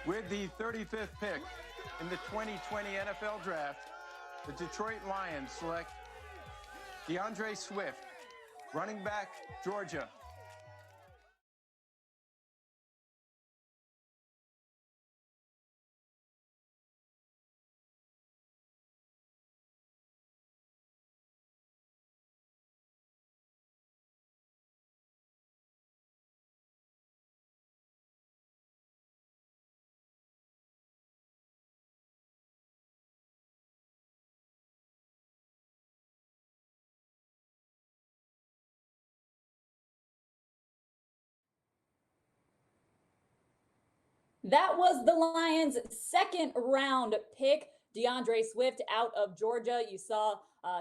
With the 35th pick in the 2020 NFL Draft, the Detroit Lions select DeAndre Swift, running back, Georgia. That was the Lions' second round pick, DeAndre Swift out of Georgia. You saw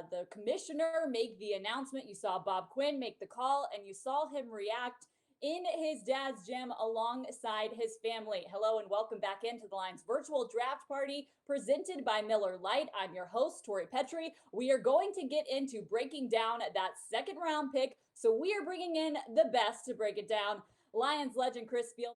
the commissioner make the announcement. You saw Bob Quinn make the call, and you saw him react in his dad's gym alongside his family. Hello and welcome back into the Lions virtual draft party presented by Miller Lite. I'm your host, Tori Petry. We are going to get into breaking down that second round pick. So we are bringing in the best to break it down. Lions legend Chris Spielman.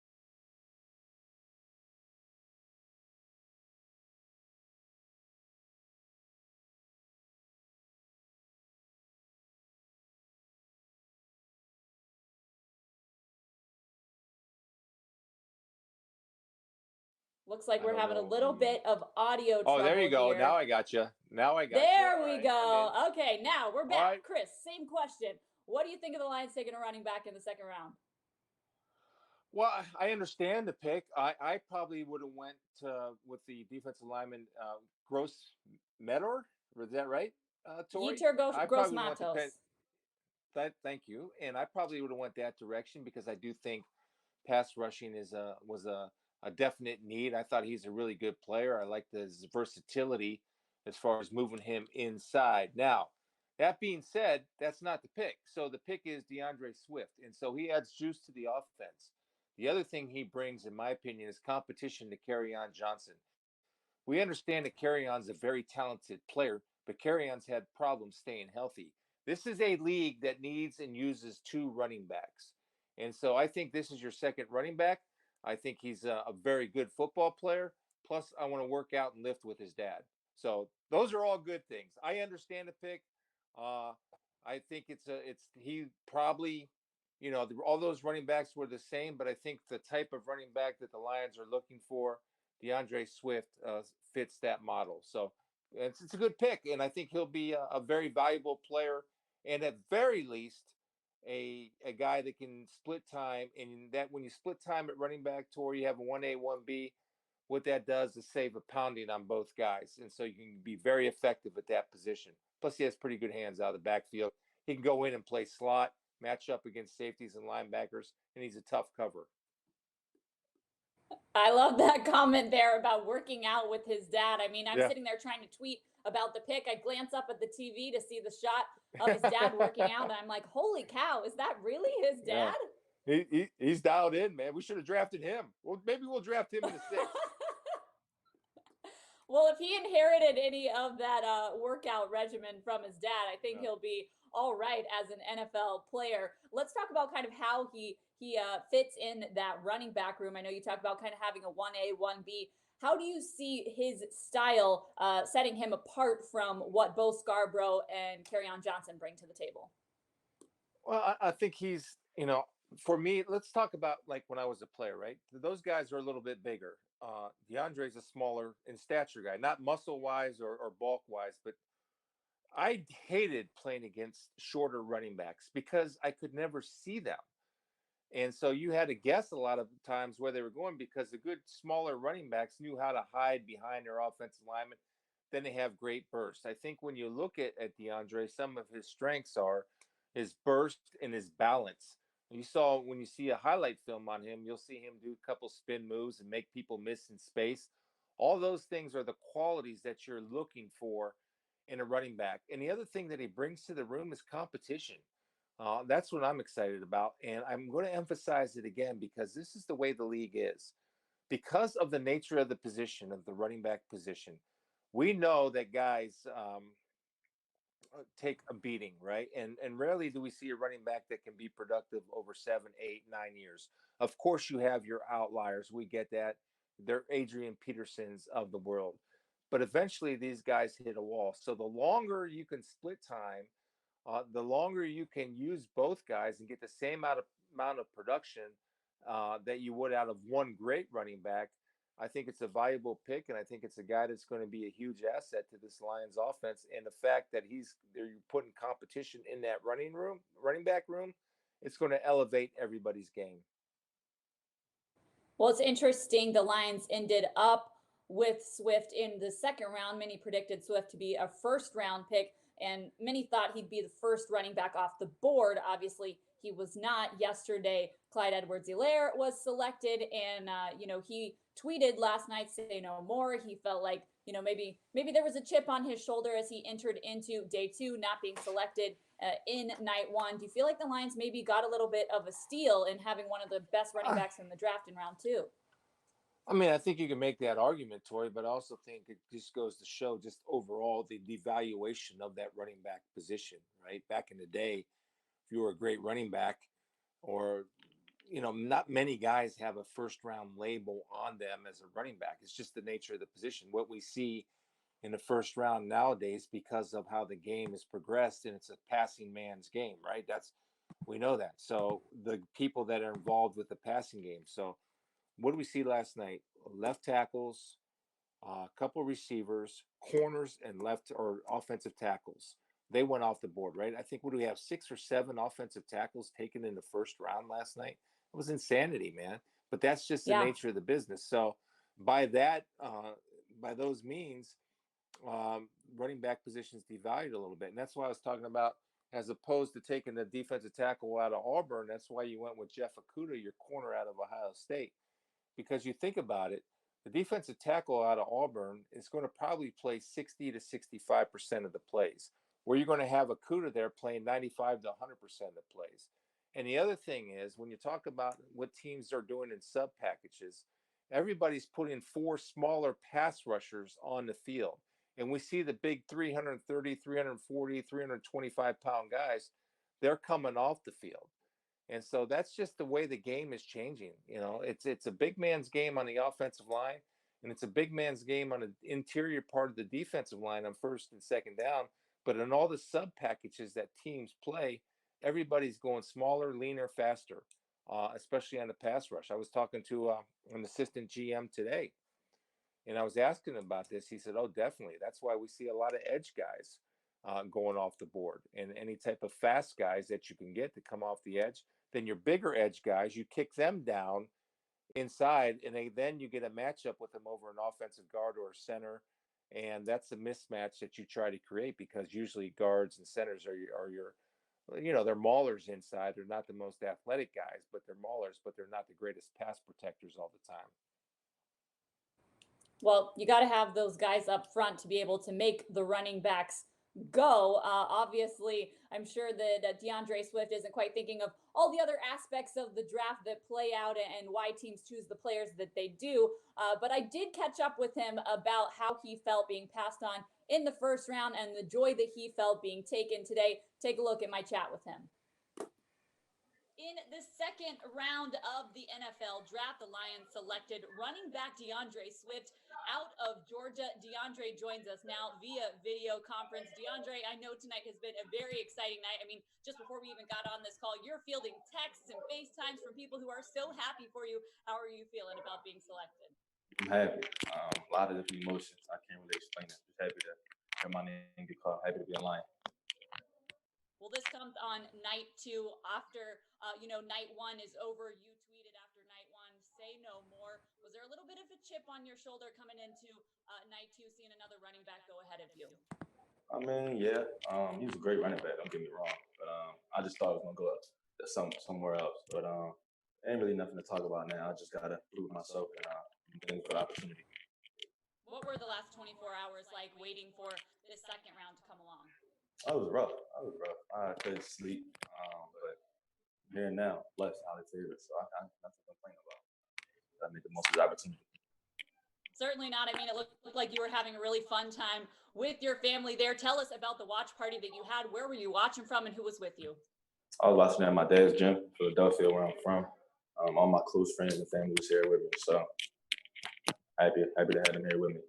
Looks like we're having a little bit of audio trouble. Oh, there you go. Here. Now I got you. There we go. Okay, now we're back. Right. Chris, same question. What do you think of the Lions taking a running back in the second round? Well, I understand the pick. I probably would have went with the defensive lineman Gross Medor. Was that right, Tori? Yetur Gross-Matos. Thank you. And I probably would have went that direction because I do think pass rushing was a definite need. I thought he's a really good player. I like his versatility as far as moving him inside. Now, that being said, that's not the pick. So the pick is DeAndre Swift, and so he adds juice to the offense. The other thing he brings, in my opinion, is competition to Kerryon Johnson. We understand that Kerryon's a very talented player, but Kerryon's had problems staying healthy. This is a league that needs and uses two running backs. And so I think this is your second running back. I think he's a very good football player. Plus, I want to work out and lift with his dad. So those are all good things. I understand the pick. Uh, I think he probably, all those running backs were the same, but I think the type of running back that the Lions are looking for, DeAndre Swift fits that model. So it's a good pick, and I think he'll be a very valuable player, and at very least, a guy that can split time. And that when you split time at running back, Tori, you have a 1A, 1B. What that does is save a pounding on both guys, and so you can be very effective at that position. Plus, he has pretty good hands out of the backfield. He can go in and play slot, match up against safeties and linebackers, and he's a tough cover. I love that comment there about working out with his dad. I mean, I'm sitting there trying to tweet about the pick. I glance up at the TV to see the shot of his dad working out, and I'm like, holy cow, is that really his dad? Yeah. He's dialed in, man. We should have drafted him. Well, maybe we'll draft him in the sixth. Well, if he inherited any of that workout regimen from his dad, I think he'll be all right as an NFL player. Let's talk about kind of how he fits in that running back room. I know you talked about kind of having a 1A, 1B. How do you see his style setting him apart from what both Scarborough and Kerryon Johnson bring to the table? Well, I think he's, for me, let's talk about like when I was a player, right? Those guys are a little bit bigger. DeAndre's a smaller in stature guy, not muscle wise or bulk wise, but I hated playing against shorter running backs because I could never see them. And so you had to guess a lot of times where they were going because the good smaller running backs knew how to hide behind their offensive linemen. Then they have great bursts. I think when you look at DeAndre, some of his strengths are his burst and his balance. You saw when you see a highlight film on him, you'll see him do a couple spin moves and make people miss in space. All those things are the qualities that you're looking for in a running back. And the other thing that he brings to the room is competition. That's what I'm excited about. And I'm going to emphasize it again because this is the way the league is. Because of the nature of the position, of the running back position, we know that guys take a beating, right? And rarely do we see a running back that can be productive over 7, 8, 9 years. Of course, you have your outliers. We get that. They're Adrian Petersons of the world. But eventually these guys hit a wall. So the longer you can split time, the longer you can use both guys and get the same amount of production that you would out of one great running back. I think it's a valuable pick, and I think it's a guy that's going to be a huge asset to this Lions offense. And the fact that they're putting competition in that running back room, it's going to elevate everybody's game. Well, it's interesting. The Lions ended up with Swift in the second round. Many predicted Swift to be a first round pick, and many thought he'd be the first running back off the board. Obviously, he was not. Yesterday, Clyde Edwards-Helaire was selected, and he tweeted last night, "Say no more." He felt like maybe there was a chip on his shoulder as he entered into day two, not being selected in night one. Do you feel like the Lions maybe got a little bit of a steal in having one of the best running backs in the draft in round two? I mean, I think you can make that argument, Tori, but I also think it just goes to show just overall the devaluation of that running back position, right? Back in the day, if you were a great running back, or not many guys have a first round label on them as a running back. It's just the nature of the position. What we see in the first round nowadays, because of how the game has progressed, and it's a passing man's game, right? We know that. So the people that are involved with the passing game. So what did we see last night? Left tackles, a couple receivers, corners, and left or offensive tackles. They went off the board, right? I think, what do we have, 6 or 7 offensive tackles taken in the first round last night? It was insanity, man. But that's just the nature of the business. So by those means, running back positions devalued a little bit. And that's why I was talking about, as opposed to taking the defensive tackle out of Auburn, that's why you went with Jeff Okudah, your corner out of Ohio State. Because you think about it, the defensive tackle out of Auburn is going to probably play 60 to 65% of the plays, where you're going to have Okudah there playing 95 to 100% of the plays. And the other thing is, when you talk about what teams are doing in sub packages, everybody's putting 4 smaller pass rushers on the field. And we see the big 330, 340, 325-pound guys, they're coming off the field. And so that's just the way the game is changing. It's a big man's game on the offensive line, and it's a big man's game on the interior part of the defensive line on first and second down. But in all the sub packages that teams play, everybody's going smaller, leaner, faster, especially on the pass rush. I was talking to an assistant GM today, and I was asking him about this. He said, "Oh, definitely. That's why we see a lot of edge guys going off the board, and any type of fast guys that you can get to come off the edge. Then your bigger edge guys, you kick them down inside, and then you get a matchup with them over an offensive guard or a center, and that's a mismatch that you try to create, because usually guards and centers are your they're maulers inside. They're not the most athletic guys, but they're maulers, but they're not the greatest pass protectors all the time." Well, you got to have those guys up front to be able to make the running backs go. Obviously, I'm sure that DeAndre Swift isn't quite thinking of all the other aspects of the draft that play out and why teams choose the players that they do. But I did catch up with him about how he felt being passed on in the first round and the joy that he felt being taken today. Take a look at my chat with him. In the second round of the NFL draft, the Lions selected running back DeAndre Swift out of Georgia. DeAndre joins us now via video conference. DeAndre, I know tonight has been a very exciting night. I mean, just before we even got on this call, you're fielding texts and FaceTimes from people who are so happy for you. How are you feeling about being selected? I'm happy. A lot of different emotions. I can't really explain it. Just happy to hear my name get called. Happy to be a Lion. Well, this comes on night two after, night one is over. You tweeted after night one, "Say no more." Was there a little bit of a chip on your shoulder coming into night two, seeing another running back go ahead of you? I mean, yeah, he was a great running back. Don't get me wrong, but I just thought I was gonna go up to somewhere else. But ain't really nothing to talk about now. I just gotta prove myself, and I'm thankful for the opportunity. What were the last 24 hours like waiting for this second round to come along? I was rough. I couldn't sleep, but I'm here now, blessed, highly favored. So I got nothing to complain about. I made the most of the opportunity. Certainly not. I mean, it looked like you were having a really fun time with your family there. Tell us about the watch party that you had. Where were you watching from, and who was with you? I was watching at my dad's gym, Philadelphia, where I'm from. All my close friends and family was here with me. So happy to have him here with me.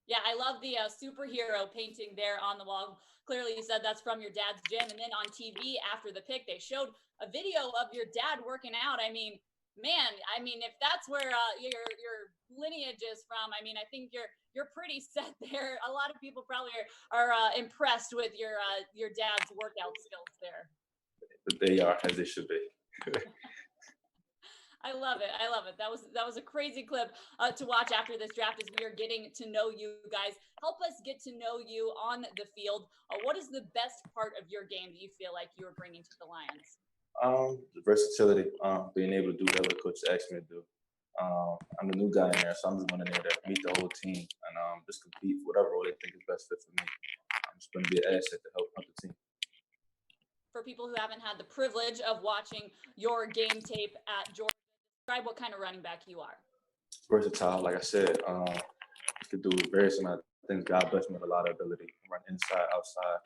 Yeah, I love the superhero painting there on the wall. Clearly, you said that's from your dad's gym. And then on TV after the pick, they showed a video of your dad working out. I mean, man, if that's where your lineage is from, I think you're pretty set there. A lot of people probably are impressed with your dad's workout skills there. But they are as they should be. I love it. I love it. That was a crazy clip to watch after this draft as we are getting to know you guys. Help us get to know you on the field. What is the best part of your game that you feel like you're bringing to the Lions? The versatility, being able to do whatever the coach asked me to do. I'm the new guy in there, so I'm just going in there to meet the whole team and just compete for whatever role they think is best fit for me. I'm just going to be an asset to help the team. For people who haven't had the privilege of watching your game tape at Georgia, describe what kind of running back you are. Versatile, like I said, could do various amount of things. God bless me with a lot of ability. Run inside, outside,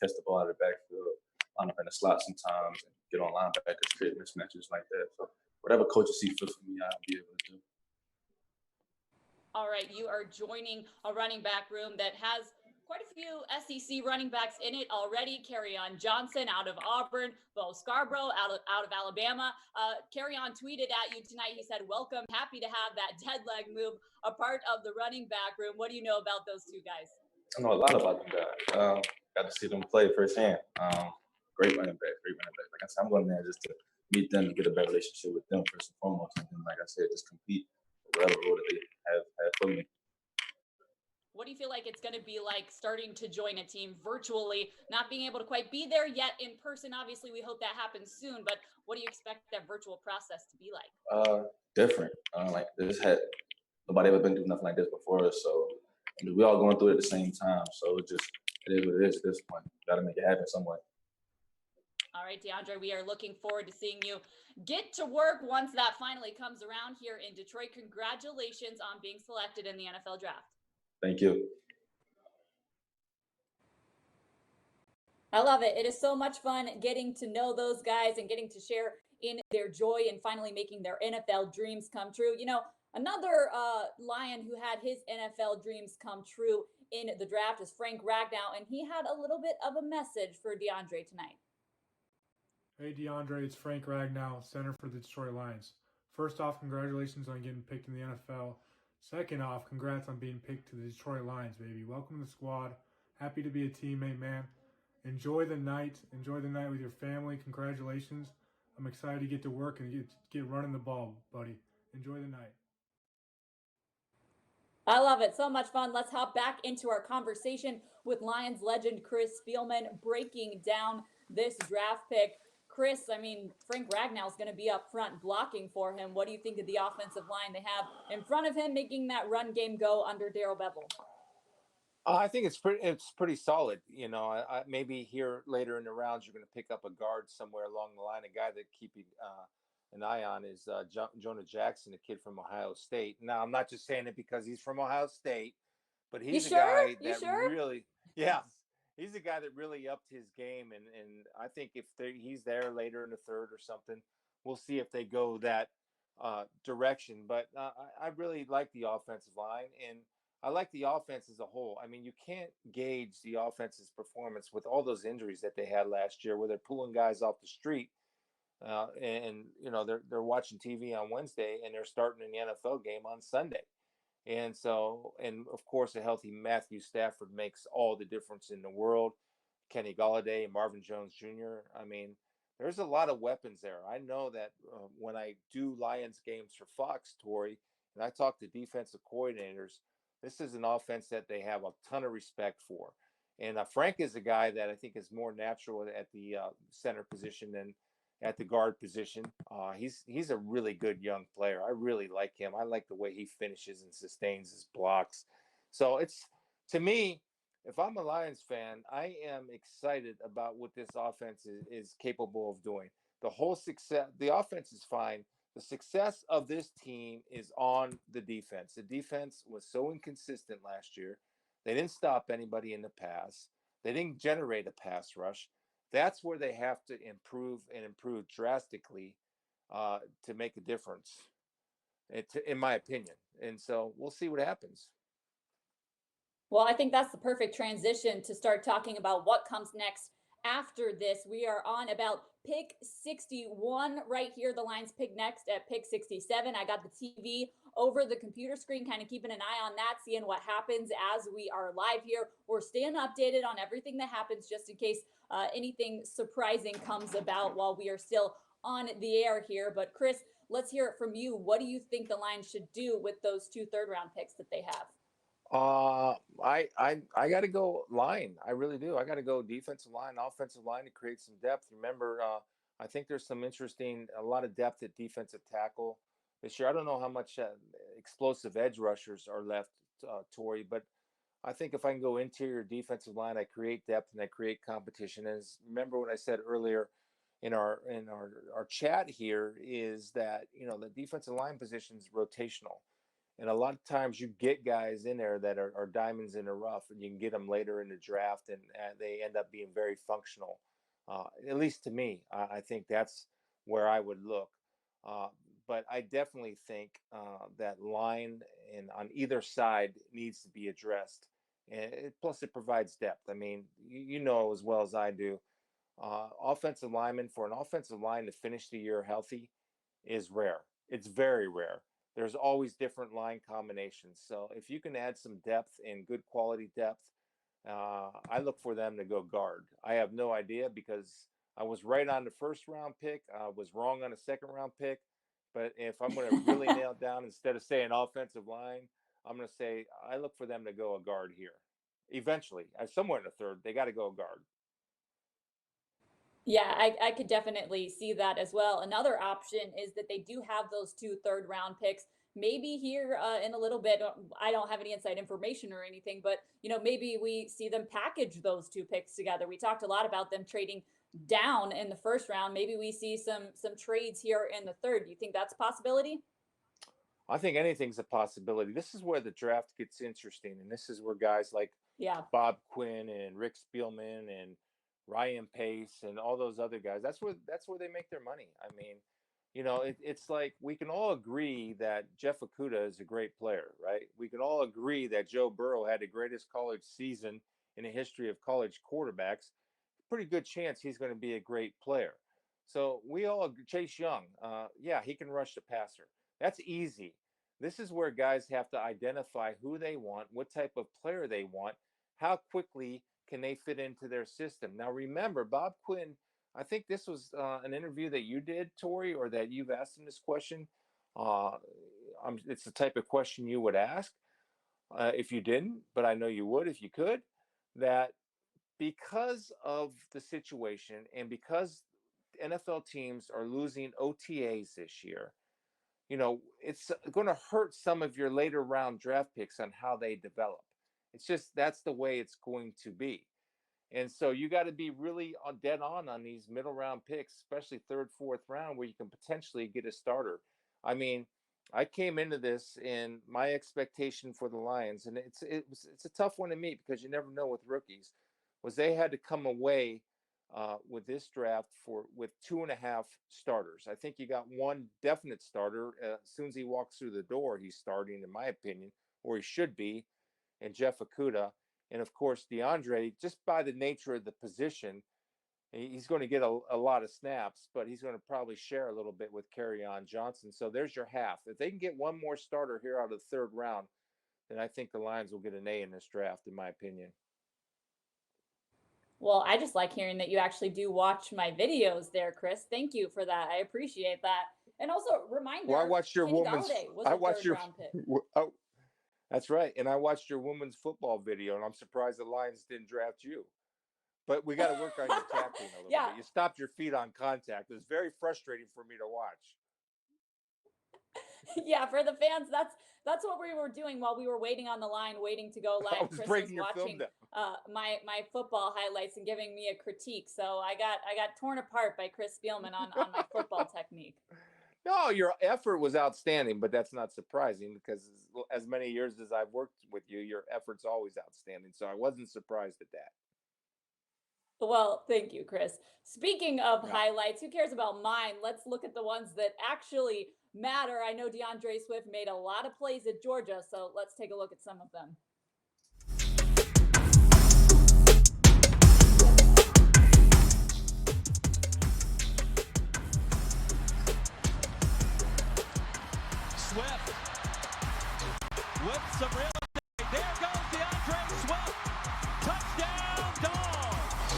catch the ball out of the backfield, line up in the slot sometimes, and get on linebackers, create mismatches like that. So whatever coaches see fit for me, I'll be able to do. All right, you are joining a running back room that has quite a few SEC running backs in it already. Kerryon Johnson out of Auburn, Bo Scarborough out of Alabama. Kerryon tweeted at you tonight. He said, "Welcome, happy to have that dead leg move a part of the running back room." What do you know about those two guys? I know a lot about them guys. Got to see them play firsthand. Great running back, great running back. Like I said, I'm going there just to meet them, to get a better relationship with them first and foremost, and then, like I said, just compete for whatever role that they have for me. What do you feel like it's going to be like starting to join a team virtually, not being able to quite be there yet in person? Obviously, we hope that happens soon, but what do you expect that virtual process to be like? Different. Like nobody ever been through nothing like this before, so we all going through it at the same time. So it is what it is at this point. Got to make it happen some way. All right, DeAndre, we are looking forward to seeing you get to work once that finally comes around here in Detroit. Congratulations on being selected in the NFL draft. Thank you. I love it. It is so much fun getting to know those guys and getting to share in their joy and finally making their NFL dreams come true. You know, another Lion who had his NFL dreams come true in the draft is Frank Ragnow, and he had a little bit of a message for DeAndre tonight. Hey DeAndre, it's Frank Ragnow, center for the Detroit Lions. First off, congratulations on getting picked in the NFL. Second off, congrats on being picked to the Detroit Lions, baby. Welcome to the squad. Happy to be a teammate, man. Enjoy the night with your family. Congratulations. I'm excited to get to work and get running the ball, buddy. Enjoy the night. I love it. So much fun. Let's hop back into our conversation with Lions legend Chris Spielman, breaking down this draft pick. Chris, Frank Ragnow is going to be up front blocking for him. What do you think of the offensive line they have in front of him, making that run game go under Darrell Bevell? I think it's pretty solid. You know, I maybe here later in the rounds you're going to pick up a guard somewhere along the line. A guy that keep an eye on is Jonah Jackson, a kid from Ohio State. Now, I'm not just saying it because he's from Ohio State, but he's guy that really, yeah, he's a guy that really upped his game. And I think if he's there later in the third or something, we'll see if they go that direction. But I really like the offensive line, and I like the offense as a whole. I mean, you can't gauge the offense's performance with all those injuries that they had last year, where they're pulling guys off the street, and you know they're watching TV on Wednesday and they're starting an NFL game on Sunday. And so, and of course, a healthy Matthew Stafford makes all the difference in the world. Kenny Golladay, Marvin Jones Jr. I mean, there's a lot of weapons there. I know that when I do Lions games for Fox, Tori, and I talk to defensive coordinators, this is an offense that they have a ton of respect for. And Frank is a guy that I think is more natural at the center position than at the guard position. He's a really good young player. I really like him. I like the way he finishes and sustains his blocks. So it's, to me, if I'm a Lions fan, I am excited about what this offense is capable of doing. The whole success, the offense is fine. The success of this team is on the defense. The defense was so inconsistent last year. They didn't stop anybody in the pass. They didn't generate a pass rush. That's where they have to improve and improve drastically to make a difference. in my opinion. And so we'll see what happens. Well, I think that's the perfect transition to start talking about what comes next after this. We are on about pick 61 right here. The Lions pick next at pick 67. I got the TV over the computer screen, kind of keeping an eye on that, seeing what happens as we are live here. We're staying updated on everything that happens just in case anything surprising comes about while we are still on the air here. But Chris, let's hear it from you. What do you think the Lions should do with those 2 third-round picks that they have? I got to go line. I really do. I got to go defensive line, offensive line to create some depth. Remember, I think there's a lot of depth at defensive tackle this year. I don't know how much explosive edge rushers are left, Tori, but I think if I can go interior defensive line, I create depth and I create competition. As remember what I said earlier in our chat here is that the defensive line position is rotational. And a lot of times you get guys in there that are diamonds in the rough, and you can get them later in the draft, and they end up being very functional. At least to me, I think that's where I would look. But I definitely think that line and on either side needs to be addressed. And plus, it provides depth. I mean, you know as well as I do, offensive linemen, for an offensive line to finish the year healthy is rare. It's very rare. There's always different line combinations. So if you can add some depth and good quality depth, I look for them to go guard. I have no idea because I was right on the first round pick. I was wrong on the second round pick. But if I'm going to really nail it down, instead of saying offensive line, I'm going to say I look for them to go a guard here. Eventually, somewhere in the third, they got to go a guard. Yeah, I could definitely see that as well. Another option is that they do have those 2 third-round picks. Maybe here in a little bit, I don't have any inside information or anything, but maybe we see them package those 2 picks together. We talked a lot about them trading down in the first round. Maybe we see some trades here in the third. Do you think that's a possibility? I think anything's a possibility. This is where the draft gets interesting, and this is where guys like Yeah. Bob Quinn and Rick Spielman and Ryan Pace and all those other guys. That's where they make their money. I mean, it's like we can all agree that Jeff Okudah is a great player, right? We can all agree that Joe Burrow had the greatest college season in the history of college quarterbacks. Pretty good chance he's going to be a great player. So we all Chase Young, yeah, he can rush the passer. That's easy. This is where guys have to identify who they want, what type of player they want, how quickly can they fit into their system. Now, remember, Bob Quinn, I think this was an interview that you did, Tori, or that you've asked him this question. It's the type of question you would ask if you didn't, but I know you would if you could, that because of the situation and because NFL teams are losing OTAs this year, it's going to hurt some of your later round draft picks on how they develop. It's just that's the way it's going to be. And so you got to be really dead on these middle round picks, especially third, fourth round, where you can potentially get a starter. I mean, I came into this in my expectation for the Lions, and it's a tough one to meet because you never know with rookies, was they had to come away with this draft with 2.5 starters. I think you got one definite starter. As soon as he walks through the door, he's starting, in my opinion, or he should be, and Jeff Okudah. And of course, DeAndre, just by the nature of the position, he's going to get a lot of snaps, but he's going to probably share a little bit with Kerryon Johnson. So there's your half. If they can get one more starter here out of the third round, then I think the Lions will get an A in this draft, in my opinion. Well, I just like hearing that you actually do watch my videos there, Chris. Thank you for that. I appreciate that. And also, reminder, well, I watched your Kenny woman's. Galladay was I a watched your. third-round pick. Oh, that's right. And I watched your women's football video, and I'm surprised the Lions didn't draft you. But we got to work on your tackling a little Yeah. bit. You stopped your feet on contact. It was very frustrating for me to watch. Yeah, for the fans, that's what we were doing while we were waiting on the line, waiting to go live. I was Chris breaking was your film watching down. my football highlights and giving me a critique. So I got torn apart by Chris Spielman on my football technique. No, your effort was outstanding, but that's not surprising because as many years as I've worked with you, your effort's always outstanding. So I wasn't surprised at that. Well, thank you, Chris. Speaking of Yeah. highlights, who cares about mine? Let's look at the ones that actually matter. I know DeAndre Swift made a lot of plays at Georgia, so let's take a look at some of them. Swift with some real estate. There goes DeAndre Swift. Touchdown, Dogs.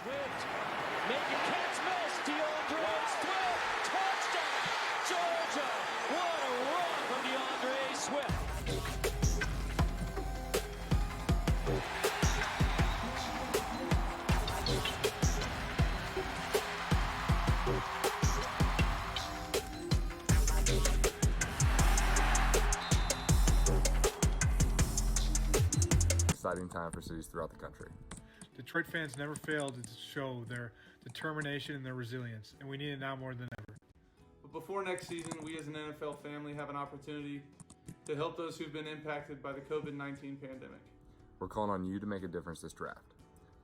Swift making catch miss. DeAndre Swift. Touchdown, Georgia. What a run from DeAndre Swift. Exciting time for cities throughout the country. Detroit fans never failed to show their determination and their resilience, and we need it now more than ever. But before next season, we as an NFL family have an opportunity to help those who've been impacted by the COVID-19 pandemic. We're calling on you to make a difference this draft.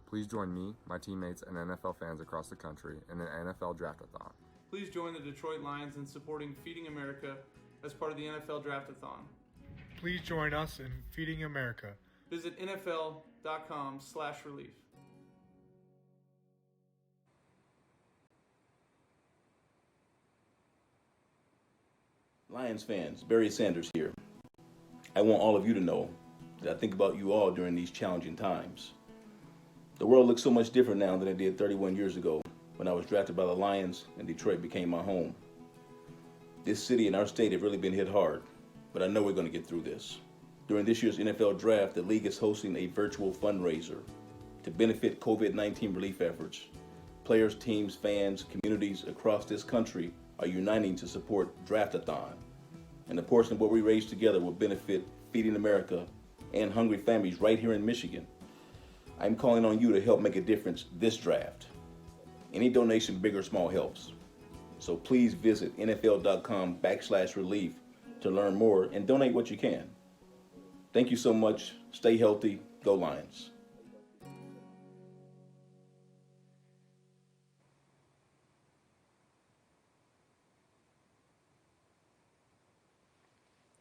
Please join me, my teammates, and NFL fans across the country in an NFL Draft-a-thon. Please join the Detroit Lions in supporting Feeding America as part of the NFL Draft-a-thon. Please join us in Feeding America. Visit NFL.com/relief. Lions fans, Barry Sanders here. I want all of you to know that I think about you all during these challenging times. The world looks so much different now than it did 31 years ago when I was drafted by the Lions and Detroit became my home. This city and our state have really been hit hard, but I know we're going to get through this. During this year's NFL Draft, the league is hosting a virtual fundraiser to benefit COVID-19 relief efforts. Players, teams, fans, communities across this country are uniting to support Draft-a-thon. And a portion of what we raise together will benefit Feeding America and hungry families right here in Michigan. I'm calling on you to help make a difference this draft. Any donation, big or small, helps. So please visit NFL.com/relief to learn more and donate what you can. Thank you so much. Stay healthy. Go Lions.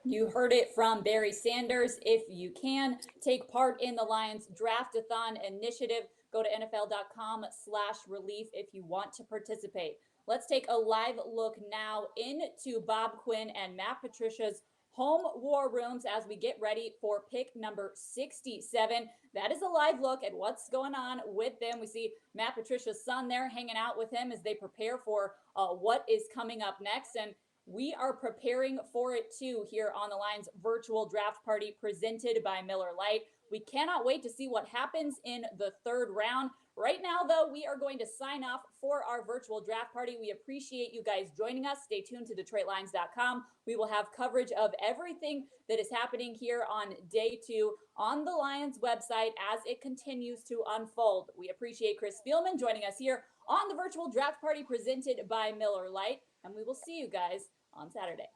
You heard it from Barry Sanders. If you can take part in the Lions Draft-a-thon initiative, go to NFL.com/relief if you want to participate. Let's take a live look now into Bob Quinn and Matt Patricia's home war rooms as we get ready for pick number 67. That is a live look at what's going on with them. We see Matt Patricia's son there hanging out with him as they prepare for what is coming up next. And we are preparing for it too here on the Lions virtual draft party presented by Miller Lite. We cannot wait to see what happens in the third round. Right now, though, we are going to sign off for our virtual draft party. We appreciate you guys joining us. Stay tuned to DetroitLions.com. We will have coverage of everything that is happening here on day 2 on the Lions website as it continues to unfold. We appreciate Chris Spielman joining us here on the virtual draft party presented by Miller Lite, and we will see you guys on Saturday.